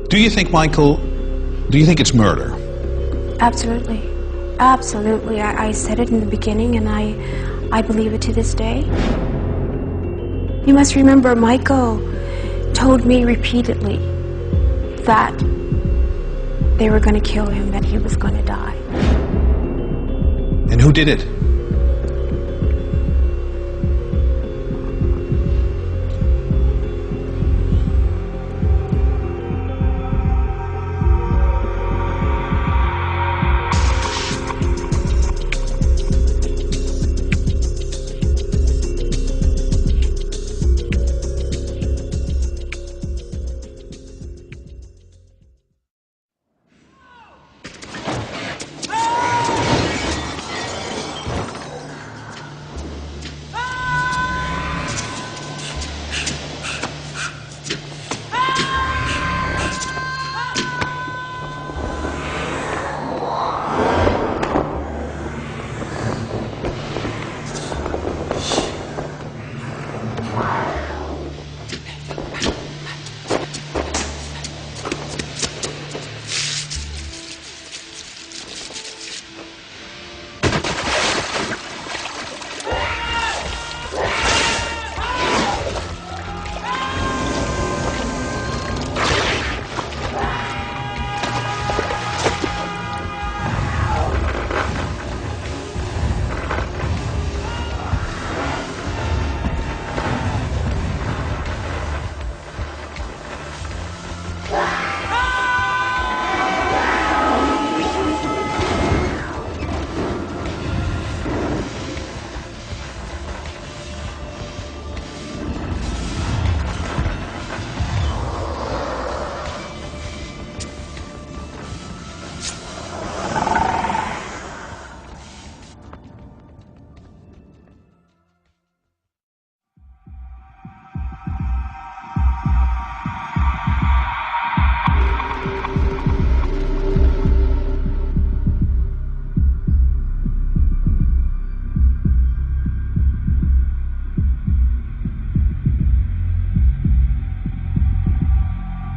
Do you think, Michael, do you think it's murder? Absolutely. Absolutely. I said it in the beginning, and I believe it to this day. You must remember, Michael told me repeatedly that they were going to kill him, that he was going to die. And who did it?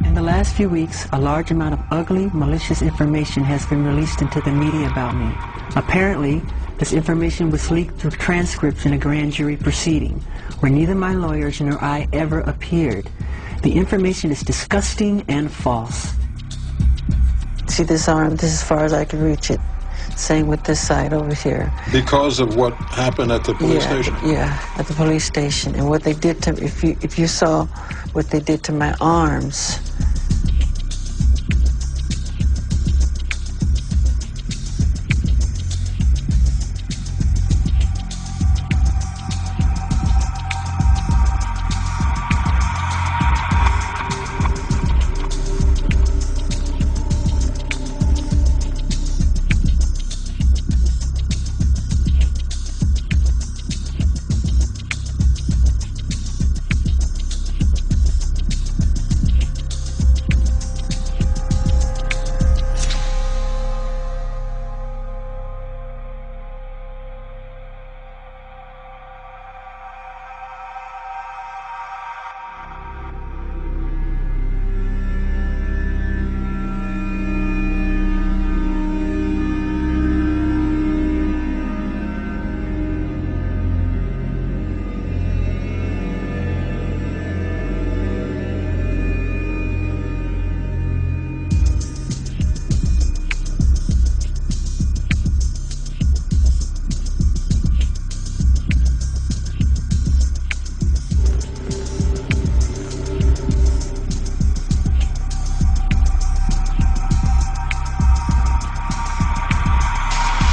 In the last few weeks, a large amount of ugly, malicious information has been released into the media about me. Apparently, this information was leaked through transcripts in a grand jury proceeding, where neither my lawyers nor I ever appeared. The information is disgusting and false. See this arm? This is as far as I can reach it. Same with this side over here. Because of what happened at the police station? Yeah, at the police station. And what they did to, if you saw what they did to my arms.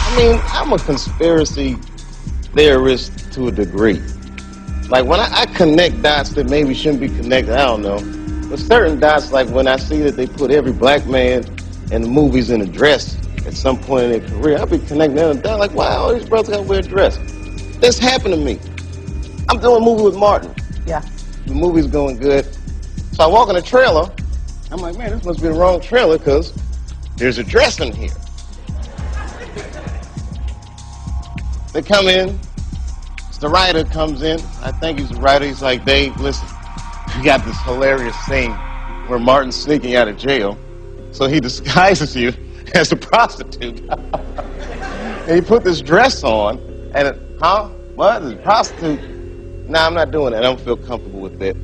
I mean, I'm a conspiracy theorist to a degree. Like, when I connect dots that maybe shouldn't be connected, I don't know. But certain dots, like when I see that they put every black man in the movies in a dress at some point in their career, I'll be connecting them down like, wow, all these brothers got to wear a dress. This happened to me. I'm doing a movie with Martin. Yeah. The movie's going good. So I walk in the trailer. I'm like, man, this must be the wrong trailer because there's a dress in here. They come in. The writer comes in. I think he's the writer. He's like, Dave, listen, we got this hilarious scene where Martin's sneaking out of jail. So he disguises you as a prostitute. And he put this dress on, and what? A prostitute? Nah, I'm not doing that. I don't feel comfortable with that.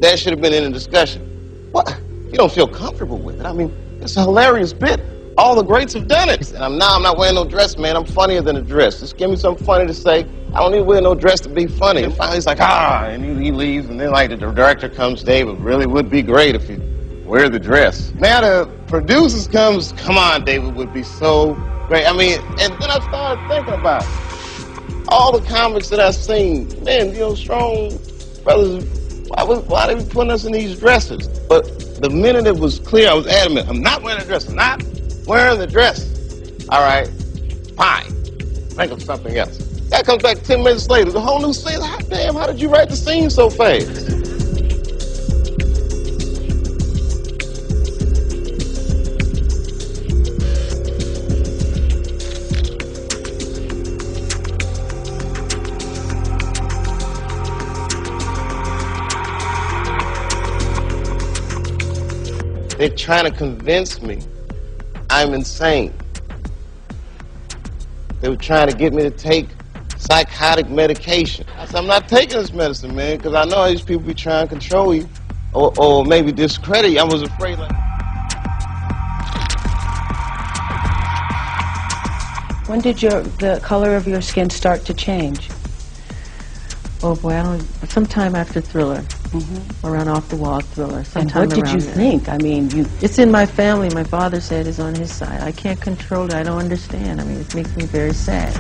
That should have been in the discussion. What? You don't feel comfortable with it? I mean, it's a hilarious bit. All the greats have done it. And I'm not wearing no dress, man. I'm funnier than a dress. Just give me something funny to say. I don't need to wear no dress to be funny. And finally he's like, and he leaves. And then like the director comes, David, really would be great if you wear the dress. Now the producers comes, come on, David would be so great. I mean, and then I started thinking about all the comics that I've seen. Man, strong brothers, why they be putting us in these dresses? But the minute it was clear, I was adamant, I'm not wearing a dress. I'm not wearing the dress. All right, fine. Think of something else. That comes back 10 minutes later. The whole new scene. Hot damn, how did you write the scene so fast? They're trying to convince me I'm insane. They were trying to get me to take psychotic medication. I said, I'm not taking this medicine, man, because I know these people be trying to control you or maybe discredit you. I was afraid When did the color of your skin start to change? Oh boy, sometime after Thriller. Around Off the Wall Thriller. And what did you think? I mean, it's in my family. My father said it's on his side. I can't control it. I don't understand. I mean, it makes me very sad.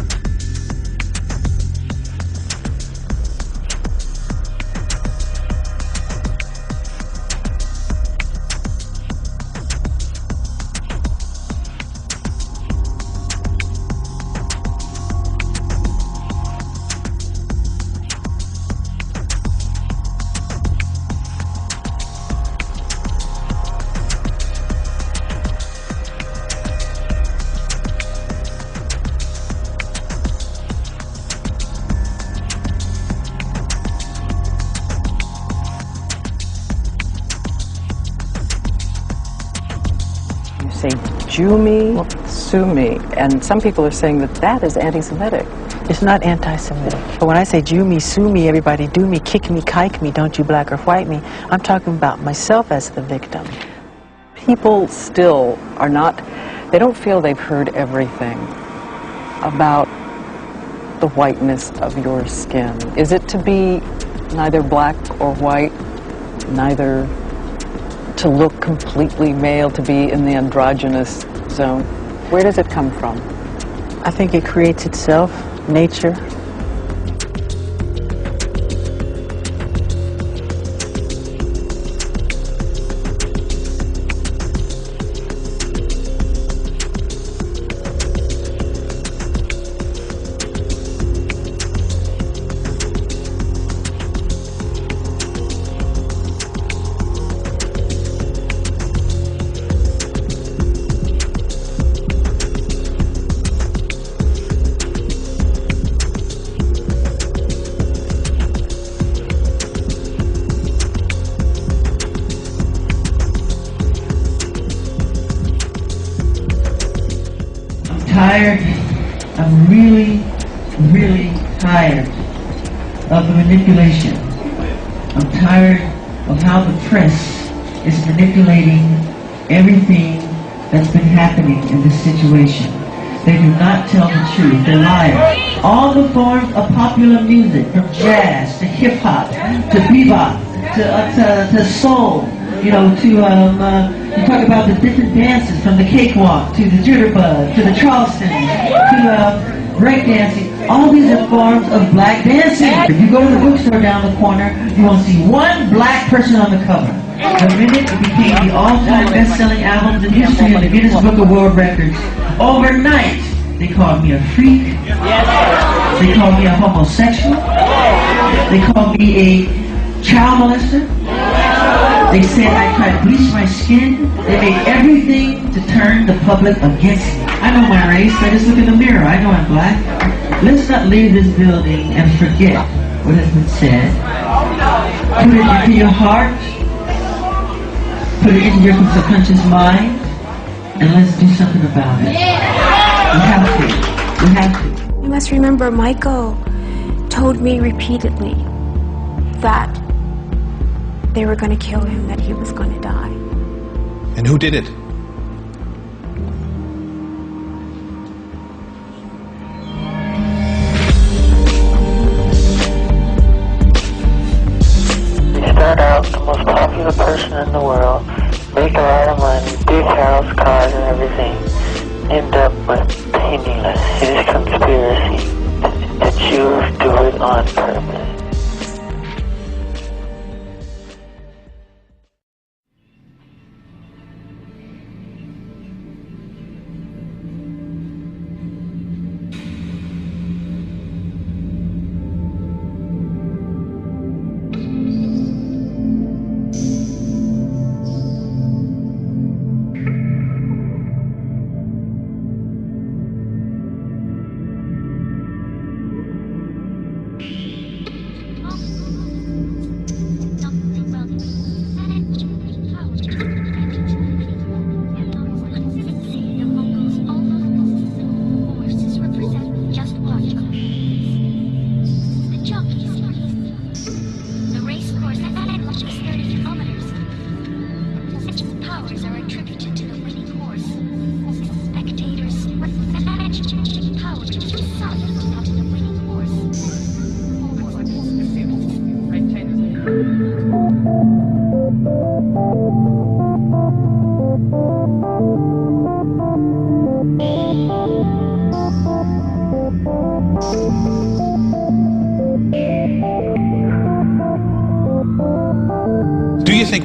Say Jew me, sue me, and some people are saying that is anti-Semitic. It's not anti-Semitic. But when I say Jew me, sue me, everybody do me, kick me, kike me, don't you black or white me, I'm talking about myself as the victim. People still are not, they don't feel they've heard everything about the whiteness of your skin. Is it to be neither black or white, neither to look completely male, to be in the androgynous zone? Where does it come from? I think it creates itself, nature. Tired. I'm really, really tired of the manipulation. I'm tired of how the press is manipulating everything that's been happening in this situation. They do not tell the truth. They lie. All the forms of popular music, from jazz to hip-hop to bebop to soul, you talk about the different dances, from the cakewalk to the jitterbug to the Charleston to breakdancing. All these are forms of black dancing. If you go to the bookstore down the corner, you won't see one black person on the cover. The minute it became the all-time best-selling albums in history of the Guinness Book of World Records, overnight they called me a freak. They called me a homosexual. They called me a child molester. They said I tried to bleach my skin. They made everything to turn the public against me. I know my race. I just look in the mirror. I know I'm black. Let's not leave this building and forget what has been said. Put it into your heart. put it into your subconscious mind, and let's do something about it. We have to. We have to. You must remember, Michael told me repeatedly that they were going to kill him, that he was going to die. And who did it? Start out the most popular person in the world, make a lot of money, big house, cars, and everything. End up with penniless. It is conspiracy. The Jews do it on purpose.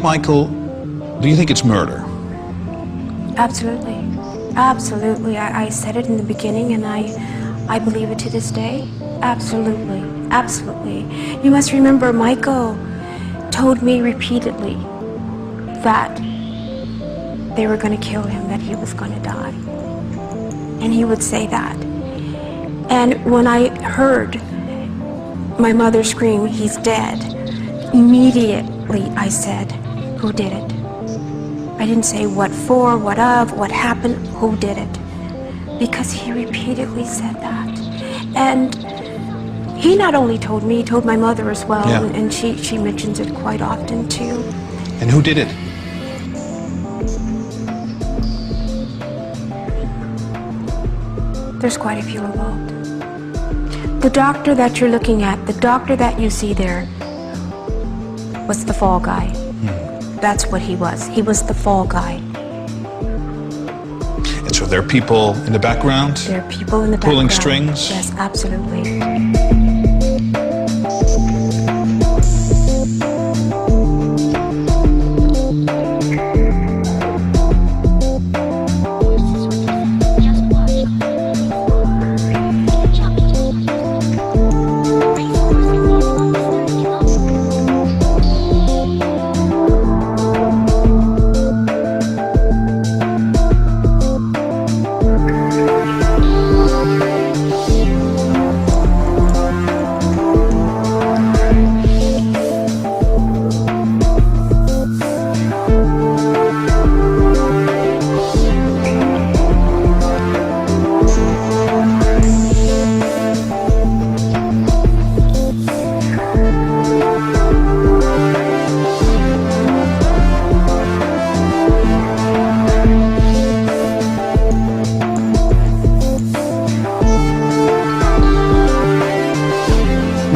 Michael, do you think it's murder? Absolutely. Absolutely. I said it in the beginning, and I believe it to this day. Absolutely. Absolutely. You must remember, Michael told me repeatedly that they were going to kill him, that he was going to die. And he would say that. And when I heard my mother scream, "He's dead," immediately I said, "Who did it?" I didn't say what for, what of, what happened, who did it. Because he repeatedly said that. And he not only told me, he told my mother as well, Yeah. and she mentions it quite often too. And who did it? There's quite a few involved. The doctor that you're looking at, the doctor that you see there, was the fall guy. That's what he was. He was the fall guy. And so there are people in the background? There are people in the pulling background. strings? Yes, absolutely.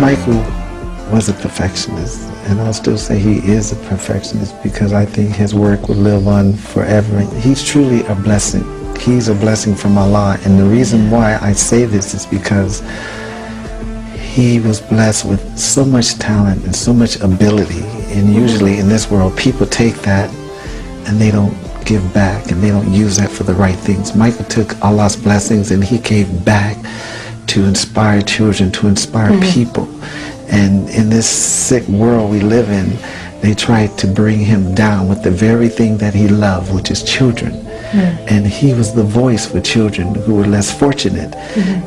Michael was a perfectionist, and I'll still say he is a perfectionist because I think his work will live on forever. He's truly a blessing. He's a blessing from Allah, and the reason why I say this is because he was blessed with so much talent and so much ability, and usually in this world people take that and they don't give back and they don't use that for the right things. Michael took Allah's blessings and he gave back to inspire children, to inspire people. And in this sick world we live in, they tried to bring him down with the very thing that he loved, which is children. And he was the voice for children who were less fortunate.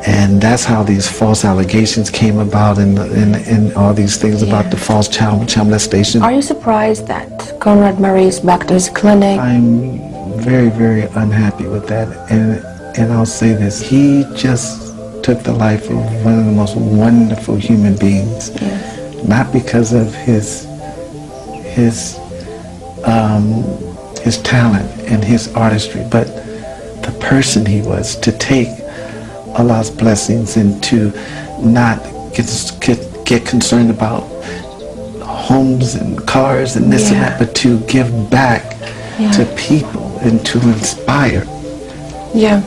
And that's how these false allegations came about, and all these things about the false child molestation. Are you surprised that Conrad Murray's back to his clinic. I'm very, very unhappy with that, and I'll say this, he just took the life of one of the most wonderful human beings. Yes. Not because of his talent and his artistry, but the person he was, to take Allah's blessings and to not get concerned about homes and cars and this and that, but to give back to people and to inspire. Yeah.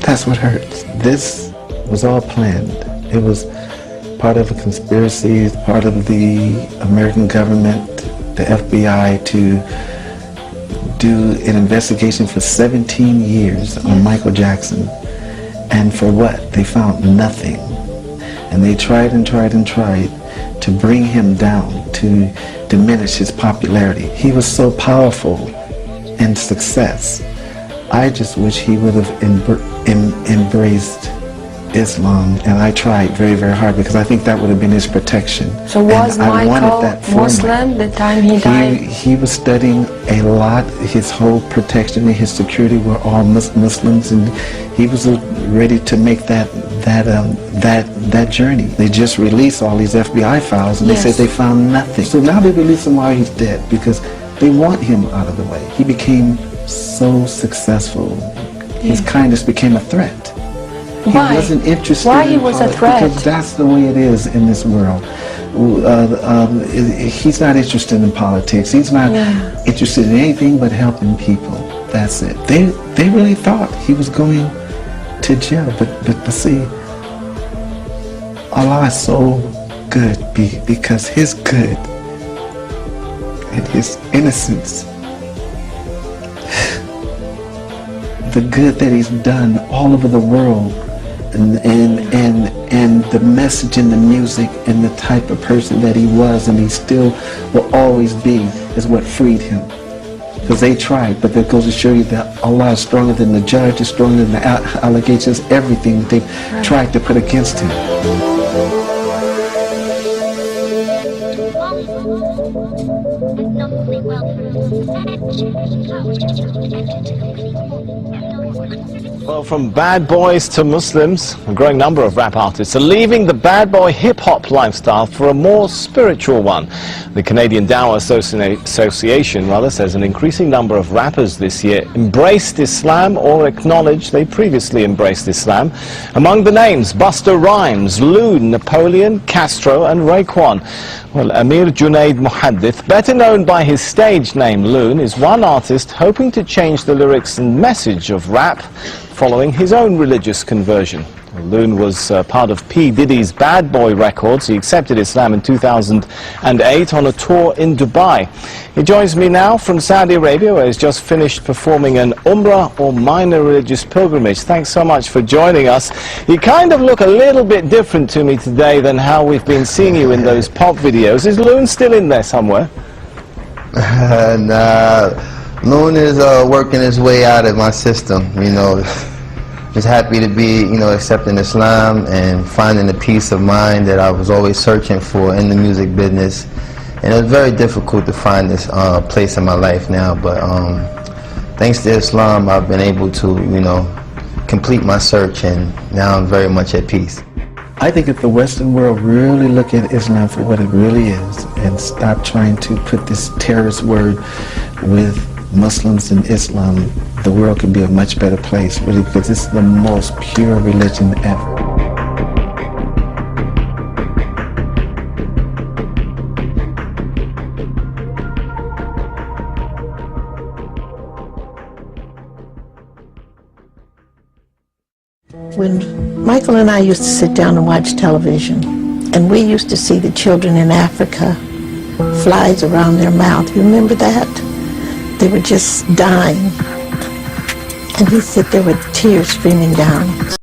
That's what hurts. This was all planned. It was part of a conspiracy, part of the American government, the FBI, to do an investigation for 17 years on Michael Jackson. And for what? They found nothing. And they tried and tried and tried to bring him down, to diminish his popularity. He was so powerful and success. I just wish he would have embraced Islam, and I tried very, very hard because I think that would have been his protection. So was Michael Muslim the time he died? He was studying a lot. His whole protection and his security were all Muslims, and he was ready to make that journey. They just released all these FBI files, and they said they found nothing. So now they release him while he's dead because they want him out of the way. He became so successful. His kindness became a threat. Why? He wasn't interested Why in he was a politics, threat? because that's the way it is in this world. He's not interested in politics. He's not interested in anything but helping people. That's it. They really thought he was going to jail, but see, Allah is so good because His good and His innocence, the good that He's done all over the world, and the message in the music and the type of person that he was and he still will always be is what freed him. Because they tried, but that goes to show you that Allah is stronger than the judge, is stronger than the allegations, everything that they've tried to put against him. Well, from bad boys to Muslims, a growing number of rap artists are leaving the bad boy hip-hop lifestyle for a more spiritual one. The Canadian Dawah Association says an increasing number of rappers this year embraced Islam or acknowledged they previously embraced Islam. Among the names, Busta Rhymes, Loon, Napoleon, Castro and Raekwon. Well, Amir Junaid Muhaddith, better known by his stage name Loon, is one artist hoping to change the lyrics and message of rap following his own religious conversion. Loon was part of P. Diddy's Bad Boy Records. He accepted Islam in 2008 on a tour in Dubai. He joins me now from Saudi Arabia, where he's just finished performing an Umrah or minor religious pilgrimage. Thanks so much for joining us. You kind of look a little bit different to me today than how we've been seeing you in those pop videos. Is Loon still in there somewhere? Nah, Loon is working his way out of my system, you know. Just happy to be, you know, accepting Islam and finding the peace of mind that I was always searching for in the music business. And it was very difficult to find this place in my life now, but thanks to Islam, I've been able to, you know, complete my search, and now I'm very much at peace. I think if the Western world really look at Islam for what it really is and stop trying to put this terrorist word with Muslims and Islam, the world could be a much better place, really, because it's the most pure religion ever. When Michael and I used to sit down and watch television, and we used to see the children in Africa, flies around their mouth. You remember that? They were just dying. And he'd sit there with tears streaming down.